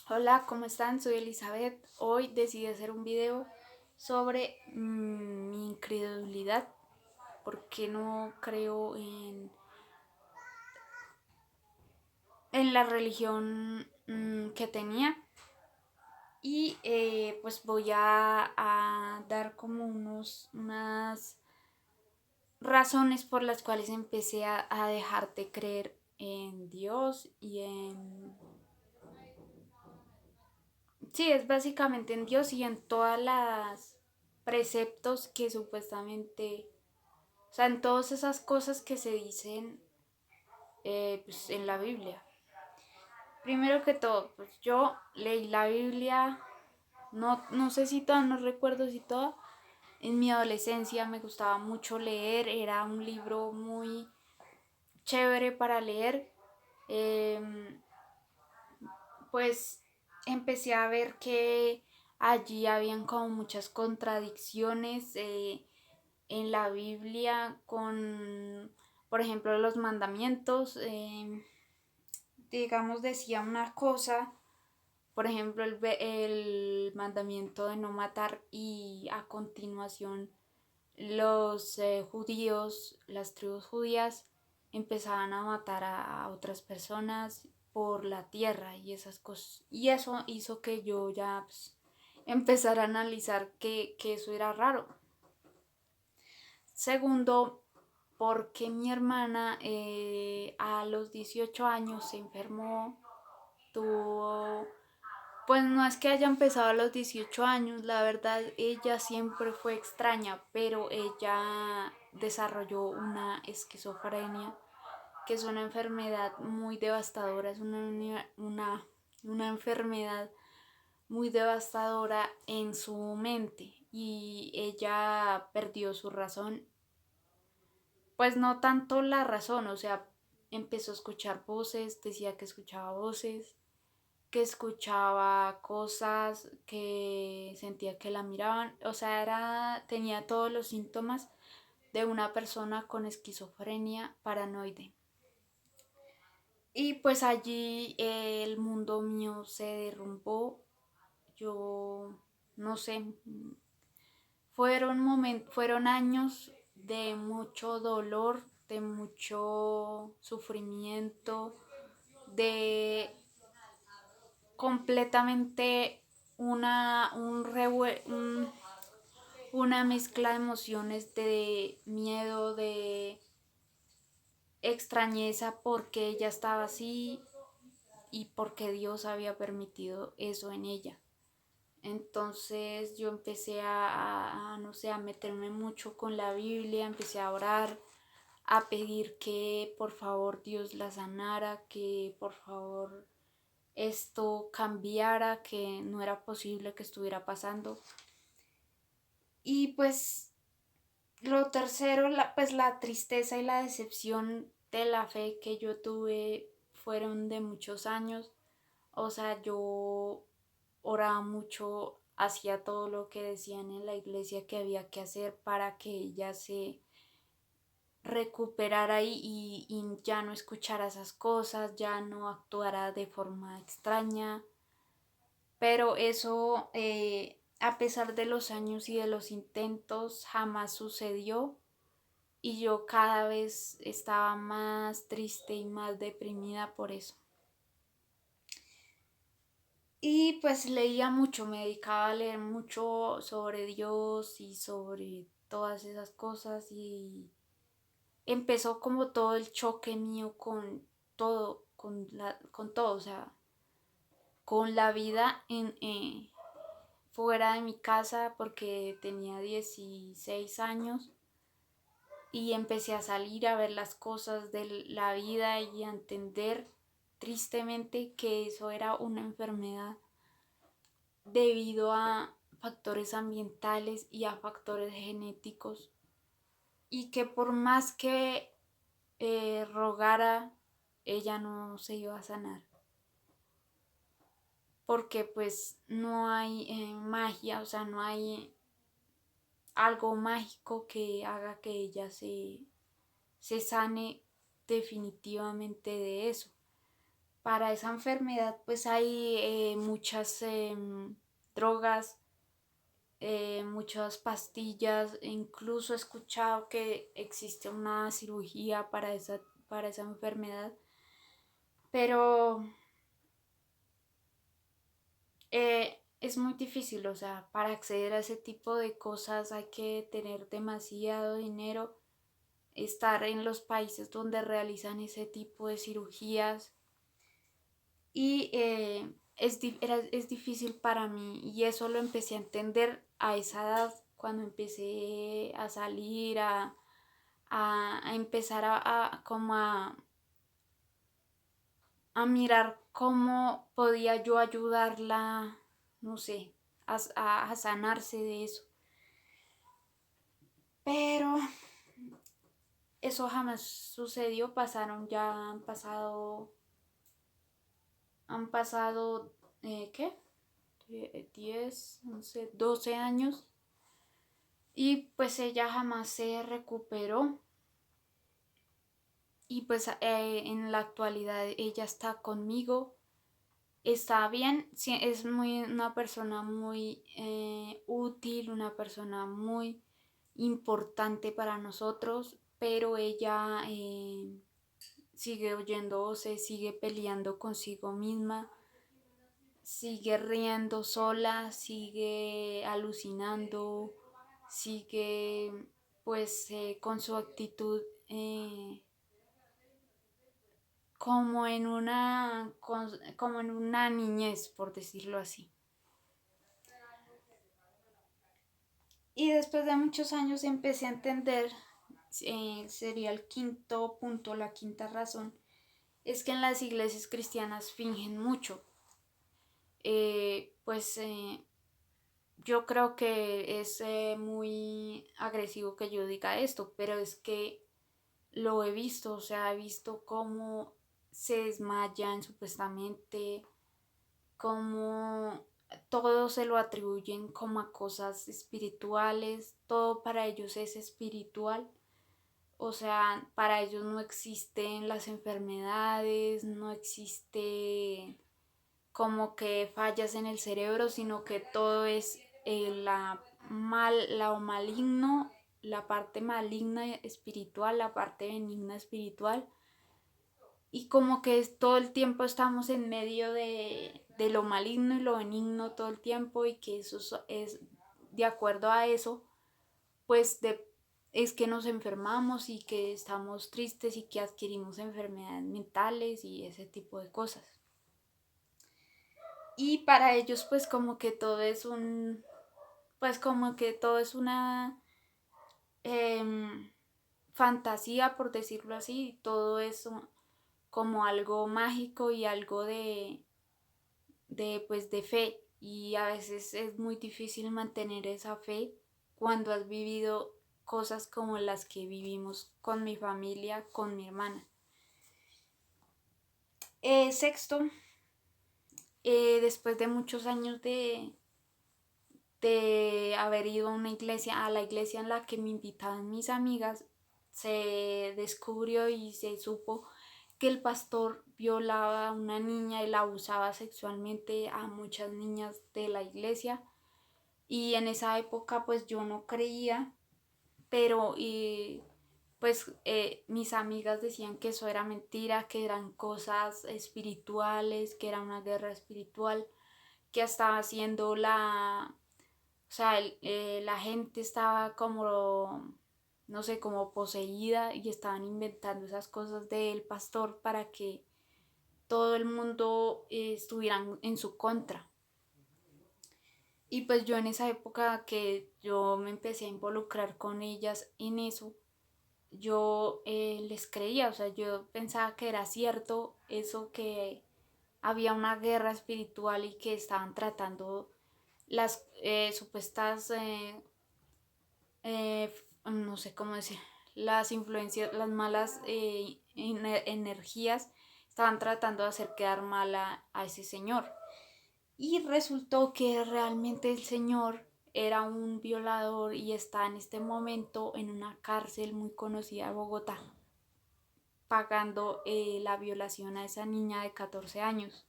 Hola, ¿cómo están? Soy Elizabeth. Hoy decidí hacer un video sobre mi incredulidad, porque no creo en la religión que tenía. Y pues voy a dar como unas razones por las cuales empecé a dejar de creer en Dios y en... Sí, es básicamente en Dios y en todas las preceptos que supuestamente, o sea, en todas esas cosas que se dicen pues, en la Biblia. Primero que todo, pues yo leí la Biblia, no sé si toda, no recuerdo si toda. En mi adolescencia me gustaba mucho leer, era un libro muy chévere para leer. Em, pues empecé a ver que allí habían como muchas contradicciones en la Biblia con, por ejemplo, los mandamientos. Digamos, decía una cosa, por ejemplo, el mandamiento de no matar y a continuación los judíos, las tribus judías, empezaban a matar a otras personas por la tierra y esas cosas. Y eso hizo que yo ya pues, empezara a analizar que eso era raro. Segundo, porque mi hermana a los 18 años se enfermó, tuvo, pues no es que haya empezado a los 18 años, la verdad ella siempre fue extraña, pero ella desarrolló una esquizofrenia, que es una enfermedad muy devastadora, es una enfermedad muy devastadora en su mente y ella perdió su razón, pues no tanto la razón, o sea, empezó a escuchar voces, decía que escuchaba voces, que escuchaba cosas, que sentía que la miraban, o sea, tenía todos los síntomas de una persona con esquizofrenia paranoide. Y pues allí el mundo mío se derrumbó, yo no sé, fueron años de mucho dolor, de mucho sufrimiento, de completamente una mezcla de emociones de miedo, de extrañeza porque ella estaba así y porque Dios había permitido eso en ella. Entonces yo empecé no sé, a meterme mucho con la Biblia, empecé a orar, a pedir que por favor Dios la sanara, que por favor esto cambiara, que no era posible que estuviera pasando. Y pues lo tercero, pues la tristeza y la decepción de la fe que yo tuve fueron de muchos años. O sea, yo oraba mucho, hacía todo lo que decían en la iglesia que había que hacer para que ella se recuperara y ya no escuchara esas cosas, ya no actuara de forma extraña. Pero eso, a pesar de los años y de los intentos, jamás sucedió y yo cada vez estaba más triste y más deprimida por eso. Y pues leía mucho, me dedicaba a leer mucho sobre Dios y sobre todas esas cosas y empezó como todo el choque mío con todo, con todo, o sea, con la vida fuera de mi casa porque tenía 16 años y empecé a salir a ver las cosas de la vida y a entender tristemente que eso era una enfermedad debido a factores ambientales y a factores genéticos y que por más que rogara ella no se iba a sanar porque pues no hay magia, o sea, no hay algo mágico que haga que ella se sane definitivamente de eso. para esa enfermedad pues hay muchas drogas, muchas pastillas, e incluso he escuchado que existe una cirugía para esa enfermedad, pero es muy difícil, o sea, para acceder a ese tipo de cosas hay que tener demasiado dinero, estar en los países donde realizan ese tipo de cirugías y es difícil para mí y eso lo empecé a entender a esa edad cuando empecé a salir, a empezar como a mirar cómo podía yo ayudarla, no sé, a sanarse de eso. Pero eso jamás sucedió, han pasado, ¿qué? 10, 11, 12 años y pues ella jamás se recuperó y pues en la actualidad ella está conmigo, está bien, sí, es una persona muy útil, una persona muy importante para nosotros, pero ella sigue oyendo, se sigue peleando consigo misma, sigue riendo sola, sigue alucinando, sigue pues con su actitud como en una niñez, por decirlo así. Y después de muchos años empecé a entender, sería el quinto punto, la quinta razón, es que en las iglesias cristianas fingen mucho. Pues yo creo que es muy agresivo que yo diga esto, pero es que lo he visto, o sea, he visto cómo se desmayan supuestamente, cómo todo se lo atribuyen como a cosas espirituales, todo para ellos es espiritual, o sea, para ellos no existen las enfermedades, no existe como que fallas en el cerebro, sino que todo es la maligno, la parte maligna espiritual, la parte benigna espiritual, y como que todo el tiempo estamos en medio de lo maligno y lo benigno todo el tiempo y que eso es de acuerdo a eso, pues es que nos enfermamos y que estamos tristes y que adquirimos enfermedades mentales y ese tipo de cosas. Y para ellos pues como que todo es pues como que todo es una em, fantasía, por decirlo así, todo es como algo mágico y algo pues de fe. Y a veces es muy difícil mantener esa fe cuando has vivido cosas como las que vivimos con mi familia, con mi hermana. Sexto, después de muchos años de haber ido a la iglesia en la que me invitaban mis amigas, se descubrió y se supo que el pastor violaba a una niña y la abusaba sexualmente a muchas niñas de la iglesia. Y en esa época pues yo no creía, pero pues mis amigas decían que eso era mentira, que eran cosas espirituales, que era una guerra espiritual, que estaba haciendo o sea, la gente estaba como, no sé, como poseída y estaban inventando esas cosas del pastor para que todo el mundo estuviera en su contra. Y pues yo en esa época que yo me empecé a involucrar con ellas en eso, yo les creía, o sea, yo pensaba que era cierto eso, que había una guerra espiritual y que estaban tratando las supuestas no sé cómo decir, las influencias, las malas energías estaban tratando de hacer quedar mal a ese señor. Y resultó que realmente el señor era un violador y está en este momento en una cárcel muy conocida de Bogotá. pagando la violación a esa niña de 14 años.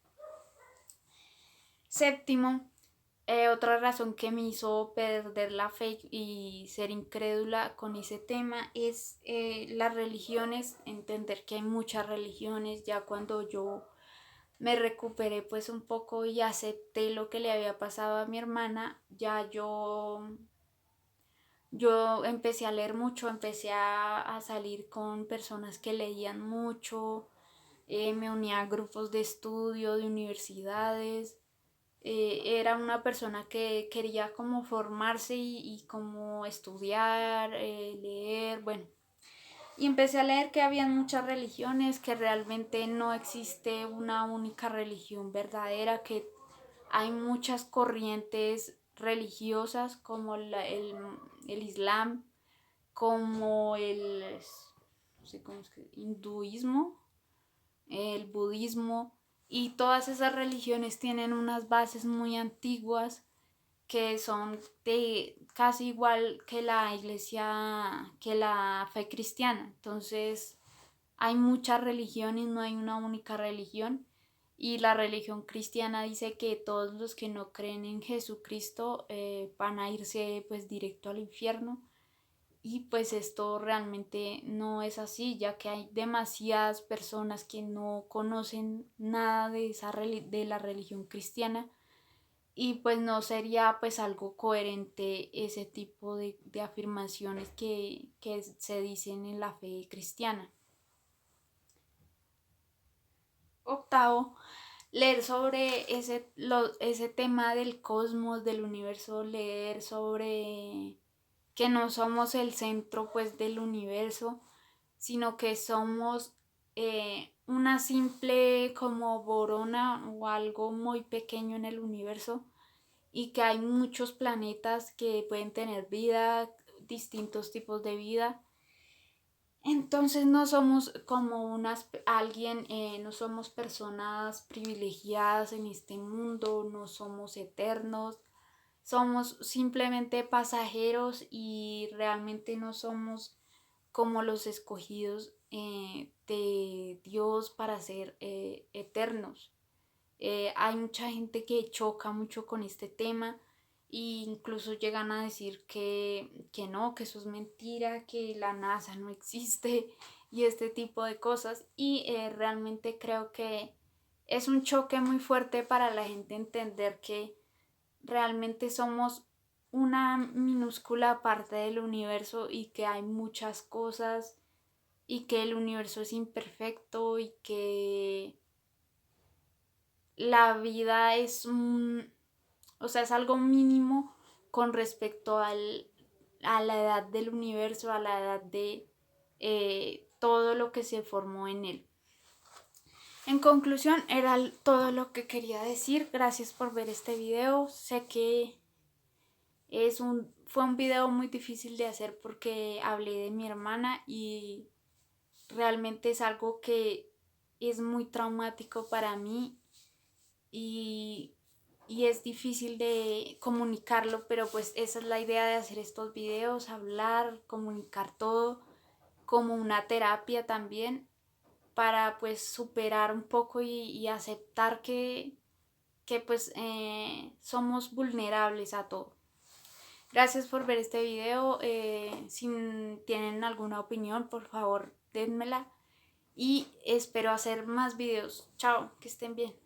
Séptimo, otra razón que me hizo perder la fe y ser incrédula con ese tema es las religiones, entender que hay muchas religiones. Ya cuando yo me recuperé pues un poco y acepté lo que le había pasado a mi hermana, ya yo empecé a leer mucho, empecé a salir con personas que leían mucho, me unía a grupos de estudio, de universidades. Era una persona que quería como formarse y como estudiar, leer, bueno. Y empecé a leer que habían muchas religiones, que realmente no existe una única religión verdadera, que hay muchas corrientes religiosas como el Islam, como el no sé cómo es que, hinduismo, el budismo, y todas esas religiones tienen unas bases muy antiguas que son de casi igual que la iglesia, que la fe cristiana. Entonces hay muchas religiones, no hay una única religión. Y la religión cristiana dice que todos los que no creen en Jesucristo van a irse pues directo al infierno. Y pues esto realmente no es así, ya que hay demasiadas personas que no conocen nada de de la religión cristiana, y pues no sería pues algo coherente ese tipo de afirmaciones que se dicen en la fe cristiana. Octavo, leer sobre ese tema del cosmos, del universo, leer sobre que no somos el centro pues del universo, sino que somos una simple como borona o algo muy pequeño en el universo, y que hay muchos planetas que pueden tener vida, distintos tipos de vida. Entonces no somos como alguien, no somos personas privilegiadas en este mundo, no somos eternos, somos simplemente pasajeros y realmente no somos como los escogidos de Dios para ser eternos. Hay mucha gente que choca mucho con este tema e incluso llegan a decir que no, que eso es mentira, que la NASA no existe y este tipo de cosas. Y realmente creo que es un choque muy fuerte para la gente entender que realmente somos una minúscula parte del universo y que hay muchas cosas y que el universo es imperfecto y que la vida o sea, es algo mínimo con respecto a la edad del universo, a la edad de todo lo que se formó en él. En conclusión, era todo lo que quería decir. Gracias por ver este video. Sé que fue un video muy difícil de hacer porque hablé de mi hermana y realmente es algo que es muy traumático para mí, y, y es difícil de comunicarlo, pero pues esa es la idea de hacer estos videos, hablar, comunicar todo como una terapia también, para pues superar un poco y aceptar que pues somos vulnerables a todo. Gracias por ver este video. Si tienen alguna opinión, por favor, dénmela. Y espero hacer más videos. Chao, que estén bien.